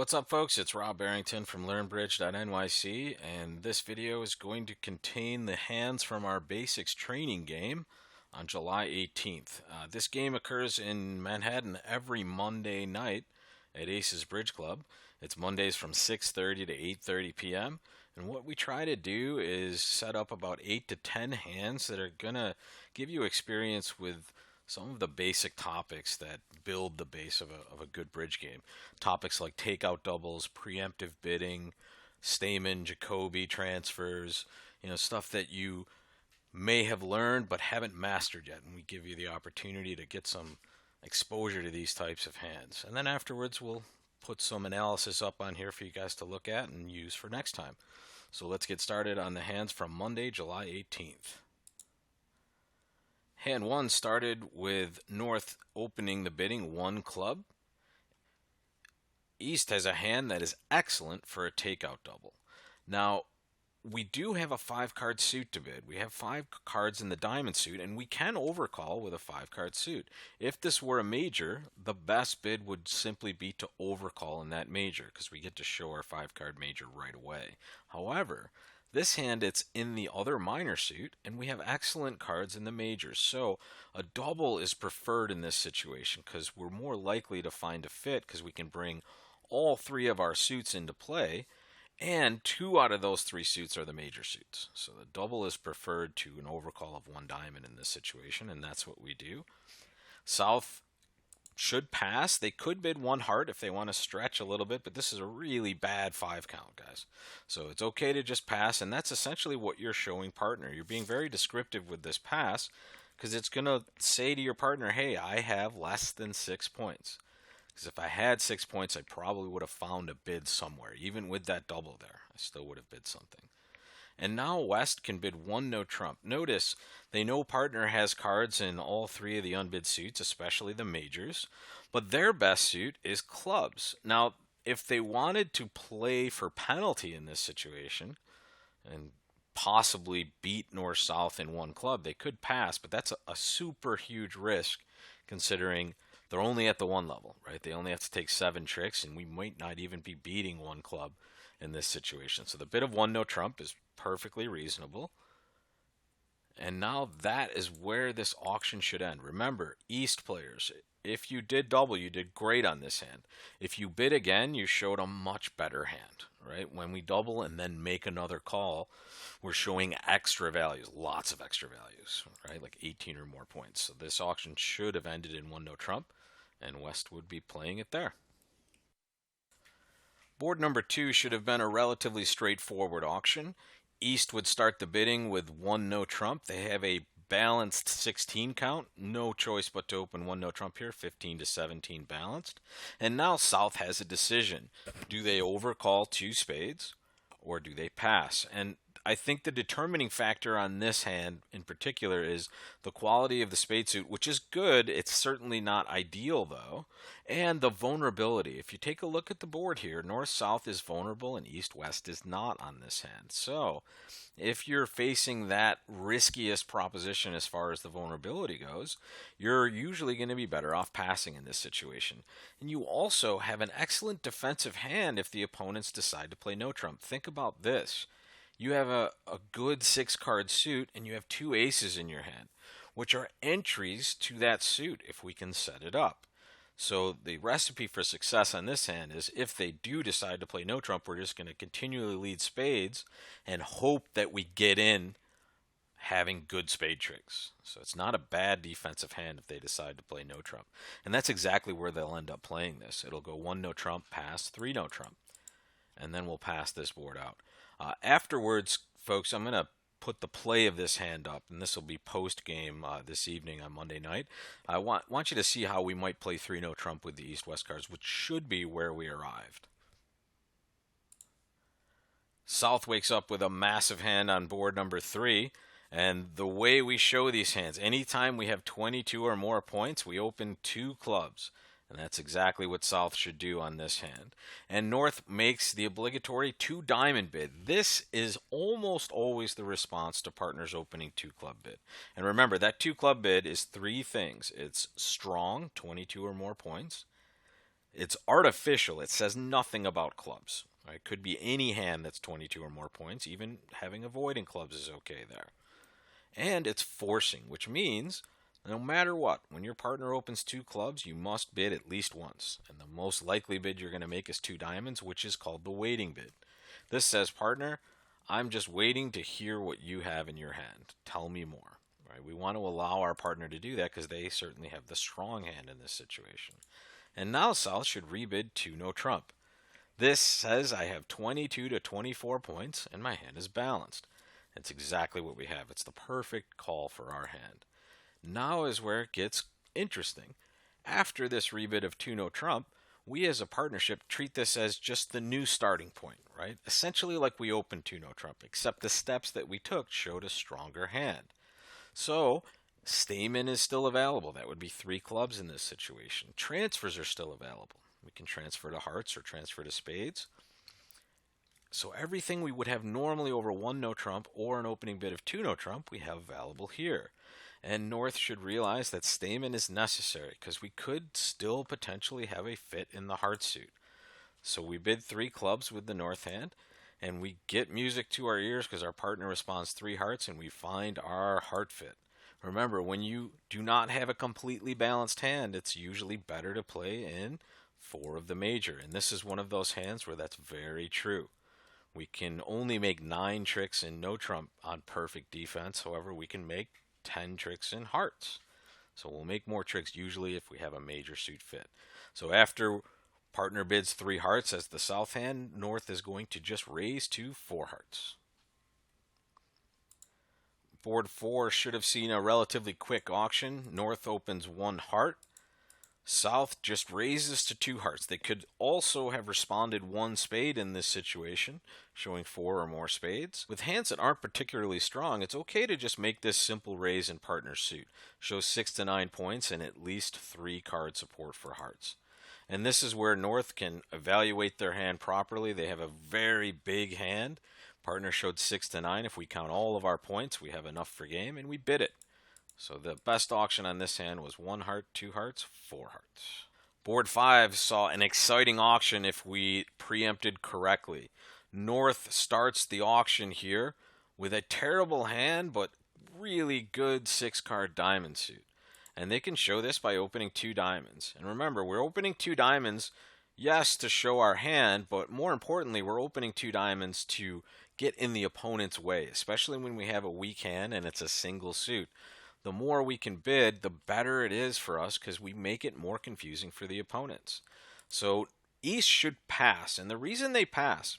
What's up, folks? It's Rob Barrington from LearnBridge.nyc, and this video is going to contain the hands from our basics training game on July 18th. This game occurs in Manhattan every Monday night at Aces Bridge Club. It's Mondays from 6:30 to 8:30 p.m. And what we try to do is set up about 8 to 10 hands that are going to give you experience with some of the basic topics that build the base of a good bridge game. Topics like takeout doubles, preemptive bidding, Stayman, Jacoby transfers, stuff that you may have learned but haven't mastered yet. And we give you the opportunity to get some exposure to these types of hands. And then afterwards, we'll put some analysis up on here for you guys to look at and use for next time. So let's get started on the hands from Monday, July 18th. Hand 1 started with North opening the bidding 1 club. East has a hand that is excellent for a takeout double. Now, we do have a 5-card suit to bid. We have 5 cards in the diamond suit, and we can overcall with a 5-card suit. If this were a major, the best bid would simply be to overcall in that major, because we get to show our 5-card major right away. However, this hand, it's in the other minor suit, and we have excellent cards in the majors. So a double is preferred in this situation because we're more likely to find a fit because we can bring all 3 of our suits into play, and 2 out of those 3 suits are the major suits. So the double is preferred to an overcall of 1 diamond in this situation, and that's what we do. South should pass. They could bid 1 heart if they want to stretch a little bit, but this is a really bad 5 count, guys. So it's okay to just pass, and that's essentially what you're showing partner. You're being very descriptive with this pass because it's going to say to your partner, hey, I have less than 6 points. Because if I had 6 points, I probably would have found a bid somewhere. Even with that double there, I still would have bid something. And now West can bid 1 no trump. Notice they know partner has cards in all 3 of the unbid suits, especially the majors, but their best suit is clubs. Now, if they wanted to play for penalty in this situation and possibly beat North South in 1 club, they could pass, but that's a super huge risk considering they're only at the 1 level, right? They only have to take 7 tricks, and we might not even be beating 1 club in this situation. So the bid of 1 no trump is perfectly reasonable. And now that is where this auction should end. Remember, East players, if you did double, you did great on this hand. If you bid again, you showed a much better hand, right? When we double and then make another call, we're showing extra values, lots of extra values, right? Like 18 or more points. So this auction should have ended in 1 no trump, and West would be playing it there. Board number 2 should have been a relatively straightforward auction. East would start the bidding with 1 no trump. They have a balanced 16 count. No choice but to open 1 no trump here, 15 to 17 balanced. And now South has a decision. Do they overcall 2 spades or do they pass? And I think the determining factor on this hand in particular is the quality of the spade suit, which is good. It's certainly not ideal, though. And the vulnerability. If you take a look at the board here, North-South is vulnerable and East-West is not on this hand. So if you're facing that riskiest proposition as far as the vulnerability goes, you're usually going to be better off passing in this situation. And you also have an excellent defensive hand if the opponents decide to play no trump. Think about this. You have a good 6-card suit and you have 2 aces in your hand, which are entries to that suit if we can set it up. So the recipe for success on this hand is if they do decide to play no trump, we're just going to continually lead spades and hope that we get in having good spade tricks. So it's not a bad defensive hand if they decide to play no trump. And that's exactly where they'll end up playing this. It'll go 1 no trump, pass, 3 no trump. And then we'll pass this board out. Afterwards, folks, I'm going to put the play of this hand up, and this will be post-game this evening on Monday night. I want you to see how we might play 3 no trump with the East-West cards, which should be where we arrived. South wakes up with a massive hand on board number 3, and the way we show these hands, anytime we have 22 or more points, we open 2 clubs. And that's exactly what South should do on this hand. And North makes the obligatory 2 diamond bid. This is almost always the response to partners opening 2 club bid. And remember, that 2 club bid is 3 things. It's strong, 22 or more points. It's artificial. It says nothing about clubs. Right? Could be any hand that's 22 or more points. Even having avoiding clubs is okay there. And it's forcing, which means no matter what, when your partner opens two clubs, you must bid at least once. And the most likely bid you're going to make is two diamonds, which is called the waiting bid. This says, partner, I'm just waiting to hear what you have in your hand. Tell me more. Right? We want to allow our partner to do that because they certainly have the strong hand in this situation. And now South should rebid two no trump. This says I have 22 to 24 points and my hand is balanced. It's exactly what we have. It's the perfect call for our hand. Now is where it gets interesting. After this rebid of two no trump, we as a partnership treat this as just the new starting point, right? Essentially like we opened two no trump, except the steps that we took showed a stronger hand. So, Stamen is still available. That would be three clubs in this situation. Transfers are still available. We can transfer to hearts or transfer to spades. So everything we would have normally over one no trump or an opening bid of two no trump, we have available here. And North should realize that Stamen is necessary because we could still potentially have a fit in the heart suit. So we bid three clubs with the North hand, and we get music to our ears because our partner responds three hearts, and we find our heart fit. Remember, when you do not have a completely balanced hand, it's usually better to play in four of the major. And this is one of those hands where that's very true. We can only make 9 tricks in no trump on perfect defense. However, we can make 10 tricks in hearts. So we'll make more tricks usually if we have a major suit fit. So after partner bids 3 hearts as the south hand, North is going to just raise to 4 hearts. Board 4 should have seen a relatively quick auction. North opens 1 heart. South just raises to 2 hearts. They could also have responded 1 spade in this situation, showing 4 or more spades. With hands that aren't particularly strong, it's okay to just make this simple raise in partner suit. Shows 6 to 9 points and at least 3 card support for hearts. And this is where North can evaluate their hand properly. They have a very big hand. Partner showed 6 to 9. If we count all of our points, we have enough for game, and we bid it. So the best auction on this hand was 1 heart, 2 hearts, 4 hearts. Board 5 saw an exciting auction if we preempted correctly. North starts the auction here with a terrible hand, but really good 6-card diamond suit. And they can show this by opening 2 diamonds. And remember, we're opening 2 diamonds, yes, to show our hand, but more importantly, we're opening 2 diamonds to get in the opponent's way, especially when we have a weak hand and it's a single suit. The more we can bid, the better it is for us because we make it more confusing for the opponents. So East should pass, and the reason they pass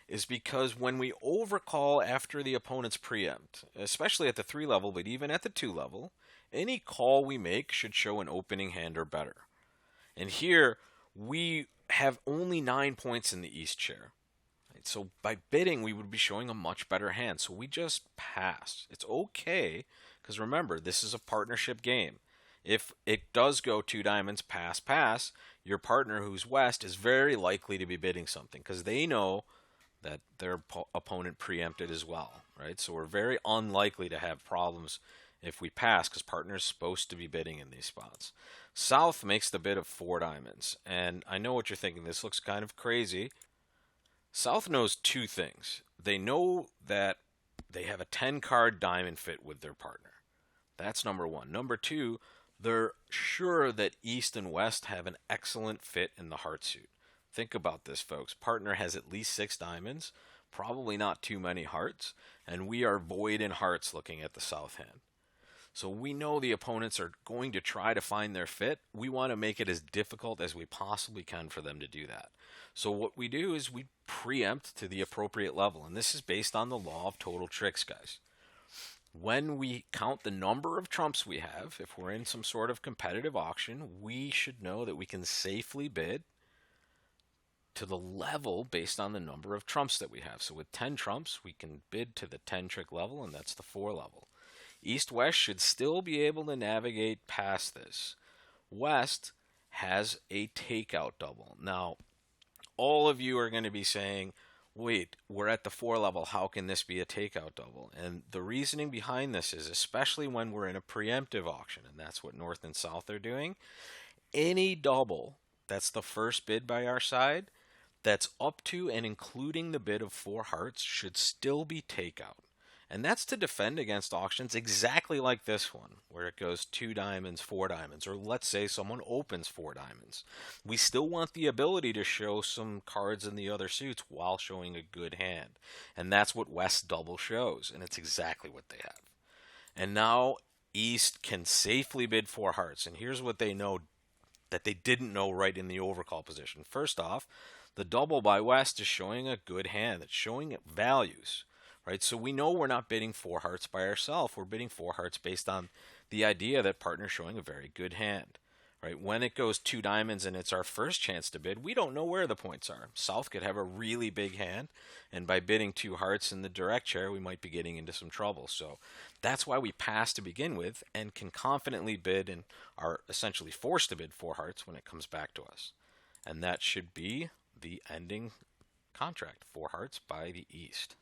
is because when we overcall after the opponent's preempt, especially at the 3 level, but even at the 2 level, any call we make should show an opening hand or better. And here, we have only 9 points in the East chair. So by bidding, we would be showing a much better hand. So we just pass. It's okay, because remember, this is a partnership game. If it does go 2 diamonds, pass, pass, your partner who's West is very likely to be bidding something, because they know that their opponent preempted as well, right? So we're very unlikely to have problems if we pass, because partner's supposed to be bidding in these spots. South makes the bid of 4 diamonds, and I know what you're thinking. This looks kind of crazy. South knows 2 things. They know that they have a 10-card diamond fit with their partner. That's number 1. Number 2, they're sure that East and West have an excellent fit in the heart suit. Think about this, folks. Partner has at least 6 diamonds, probably not too many hearts, and we are void in hearts looking at the south hand. So we know the opponents are going to try to find their fit. We want to make it as difficult as we possibly can for them to do that. So what we do is we preempt to the appropriate level, and this is based on the law of total tricks, guys. When we count the number of trumps we have, if we're in some sort of competitive auction, we should know that we can safely bid to the level based on the number of trumps that we have. So with 10 trumps, we can bid to the 10 trick level, and that's the 4 level. East-West should still be able to navigate past this. West has a takeout double. Now, all of you are going to be saying, wait, we're at the 4 level. How can this be a takeout double? And the reasoning behind this is, especially when we're in a preemptive auction, and that's what North and South are doing, any double That's the first bid by our side. That's up to and including the bid of 4 hearts should still be takeout. And that's to defend against auctions exactly like this one, where it goes 2 diamonds, 4 diamonds, or let's say someone opens 4 diamonds. We still want the ability to show some cards in the other suits while showing a good hand. And that's what West double shows, and it's exactly what they have. And now East can safely bid 4 hearts, and here's what they know that they didn't know right in the overcall position. First off, the double by West is showing a good hand. It's showing values, right? So we know we're not bidding 4 hearts by ourselves. We're bidding 4 hearts based on the idea that partner's showing a very good hand, right? When it goes 2 diamonds and it's our first chance to bid, we don't know where the points are. South could have a really big hand, and by bidding 2 hearts in the direct chair, we might be getting into some trouble. So that's why we pass to begin with and can confidently bid and are essentially forced to bid 4 hearts when it comes back to us. And that should be the ending contract, 4 hearts by the East.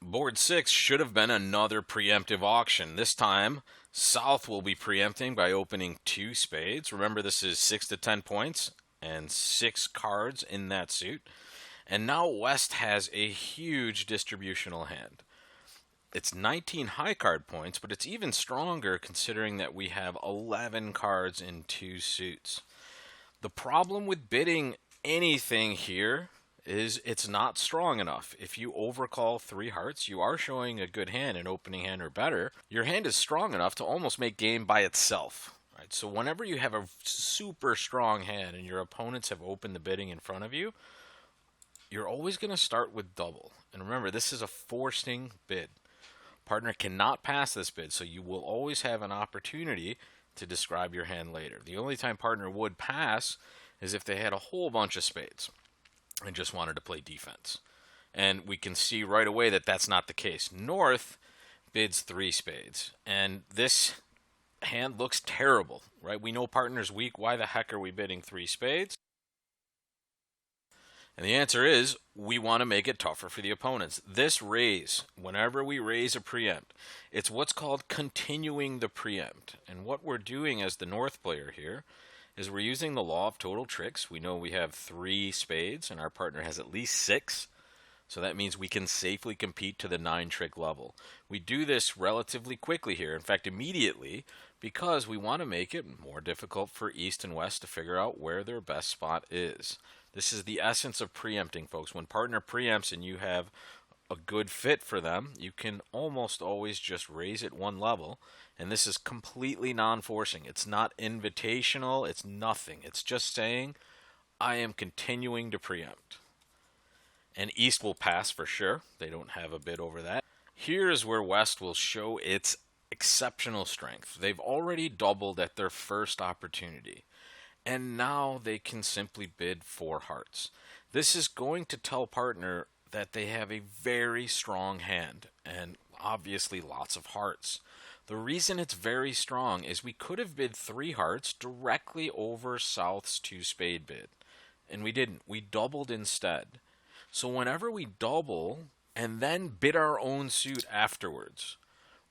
Board 6 should have been another preemptive auction. This time, South will be preempting by opening 2 spades. Remember, this is 6 to 10 points and 6 cards in that suit. And now West has a huge distributional hand. It's 19 high card points, but it's even stronger considering that we have 11 cards in 2 suits. The problem with bidding anything here is it's not strong enough. If you overcall 3 hearts, you are showing a good hand, an opening hand or better. Your hand is strong enough to almost make game by itself. Right? So whenever you have a super strong hand and your opponents have opened the bidding in front of you, you're always going to start with double. And remember, this is a forcing bid. Partner cannot pass this bid, so you will always have an opportunity to describe your hand later. The only time partner would pass is if they had a whole bunch of spades and just wanted to play defense. And we can see right away that that's not the case. North bids 3 spades, and this hand looks terrible, right? We know partner's weak. Why the heck are we bidding 3 spades? And the answer is, we want to make it tougher for the opponents. This raise, whenever we raise a preempt, it's what's called continuing the preempt. And what we're doing as the North player here is we're using the law of total tricks. We know we have 3 spades, and our partner has at least 6. So that means we can safely compete to the 9-trick level. We do this relatively quickly here, in fact immediately, because we want to make it more difficult for East and West to figure out where their best spot is. This is the essence of preempting, folks. When partner preempts and you have a good fit for them, you can almost always just raise it 1 level. And this is completely non-forcing. It's not invitational. It's nothing. It's just saying, I am continuing to preempt. And East will pass for sure. They don't have a bid over that. Here's where West will show its exceptional strength. They've already doubled at their first opportunity. And now they can simply bid 4 hearts. This is going to tell partner that they have a very strong hand and obviously lots of hearts. The reason it's very strong is we could have bid 3 hearts directly over South's 2 spade bid. And we didn't. We doubled instead. So whenever we double and then bid our own suit afterwards,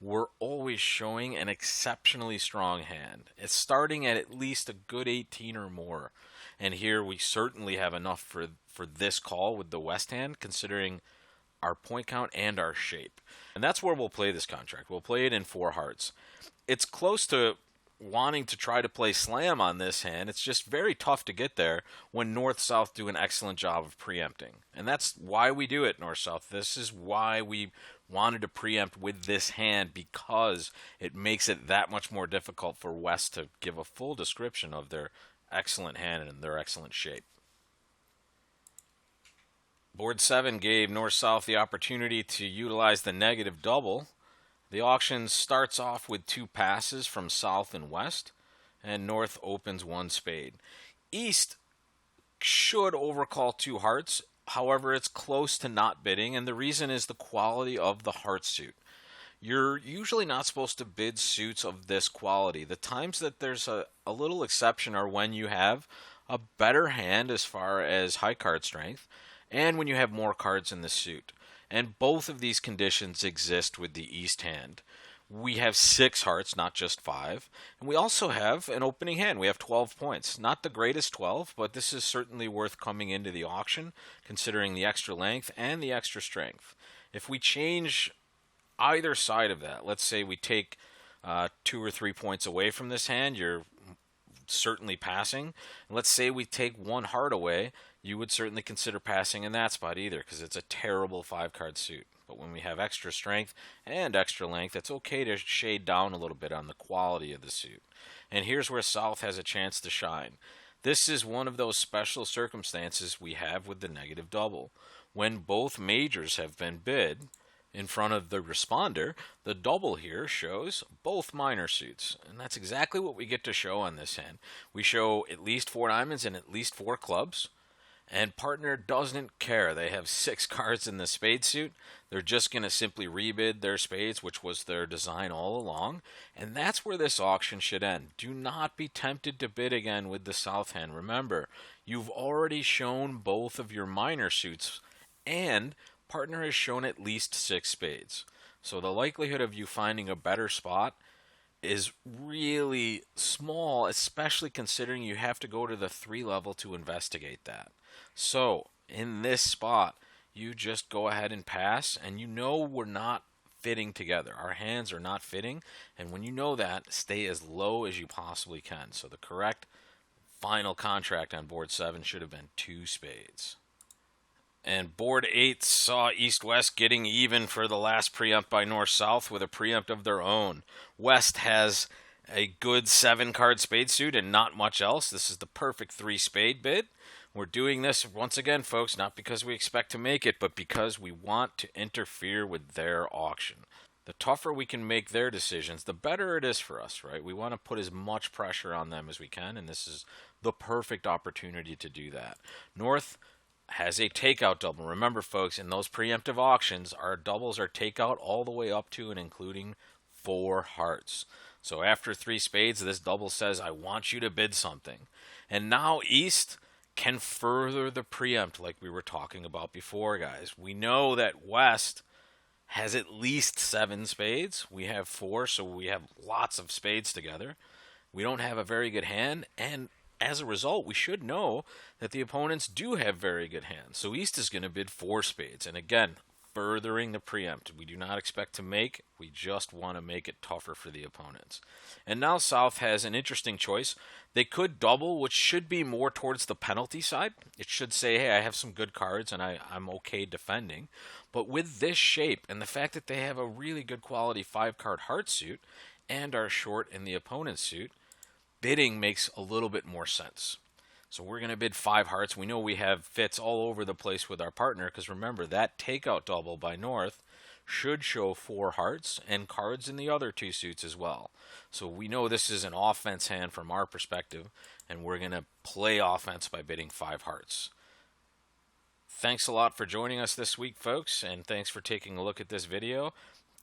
we're always showing an exceptionally strong hand. It's starting at least a good 18 or more. And here we certainly have enough for this call with the West hand, considering our point count and our shape. And that's where we'll play this contract. We'll play it in 4 hearts. It's close to wanting to try to play slam on this hand. It's just very tough to get there when North-South do an excellent job of preempting. And that's why we do it, North-South. This is why we wanted to preempt with this hand, because it makes it that much more difficult for West to give a full description of their excellent hand and their excellent shape. Board 7 gave North-South the opportunity to utilize the negative double. The auction starts off with 2 passes from South and West, and North opens 1 spade. East should overcall 2 hearts. However, it's close to not bidding, and the reason is the quality of the heart suit. You're usually not supposed to bid suits of this quality. The times that there's a little exception are when you have a better hand as far as high card strength, and when you have more cards in the suit. And both of these conditions exist with the East hand. We have 6 hearts, not just 5. And we also have an opening hand. We have 12 points. Not the greatest 12, but this is certainly worth coming into the auction, considering the extra length and the extra strength. If we change either side of that, let's say we take 2 or 3 points away from this hand, you're certainly passing. Let's say we take 1 heart away, you would certainly consider passing in that spot either, because it's a terrible 5-card suit. But when we have extra strength and extra length, it's okay to shade down a little bit on the quality of the suit. And here's where South has a chance to shine. This is one of those special circumstances we have with the negative double. When both majors have been bid in front of the responder, the double here shows both minor suits. And that's exactly what we get to show on this hand. We show at least 4 diamonds and at least 4 clubs. And partner doesn't care. They have 6 cards in the spade suit. They're just going to simply rebid their spades, which was their design all along. And that's where this auction should end. Do not be tempted to bid again with the South hand. Remember, you've already shown both of your minor suits, and partner has shown at least 6 spades. So the likelihood of you finding a better spot is really small, especially considering you have to go to the 3 level to investigate that. So in this spot, you just go ahead and pass, and you know we're not fitting together. Our hands are not fitting, and when you know that, stay as low as you possibly can. So the correct final contract on board 7 should have been 2 spades. And board 8 saw East-West getting even for the last preempt by North-South with a preempt of their own. West has a good 7-card spade suit and not much else. This is the perfect 3-spade bid. We're doing this, once again, folks, not because we expect to make it, but because we want to interfere with their auction. The tougher we can make their decisions, the better it is for us, right? We want to put as much pressure on them as we can, and this is the perfect opportunity to do that. North has a takeout double. Remember, folks, in those preemptive auctions, our doubles are takeout all the way up to and including 4 hearts. So after 3 spades, this double says, I want you to bid something. And now East can further the preempt like we were talking about before, guys. We know that West has at least 7 spades. We have 4, so we have lots of spades together. We don't have a very good hand, and as a result, we should know that the opponents do have very good hands. So East is going to bid 4 spades. And again, furthering the preempt. We do not expect to make. We just want to make it tougher for the opponents. And now South has an interesting choice. They could double, which should be more towards the penalty side. It should say, hey, I have some good cards and I'm okay defending. But with this shape and the fact that they have a really good quality 5-card heart suit and are short in the opponent's suit, bidding makes a little bit more sense. So we're going to bid 5 hearts. We know we have fits all over the place with our partner, because remember, that takeout double by North should show 4 hearts and cards in the other 2 suits as well. So we know this is an offense hand from our perspective, and we're going to play offense by bidding 5 hearts. Thanks a lot for joining us this week, folks, and thanks for taking a look at this video.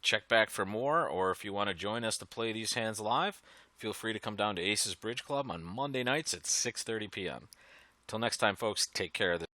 Check back for more, or if you want to join us to play these hands live, feel free to come down to Aces Bridge Club on Monday nights at 6:30 p.m. Till next time, folks, take care of this.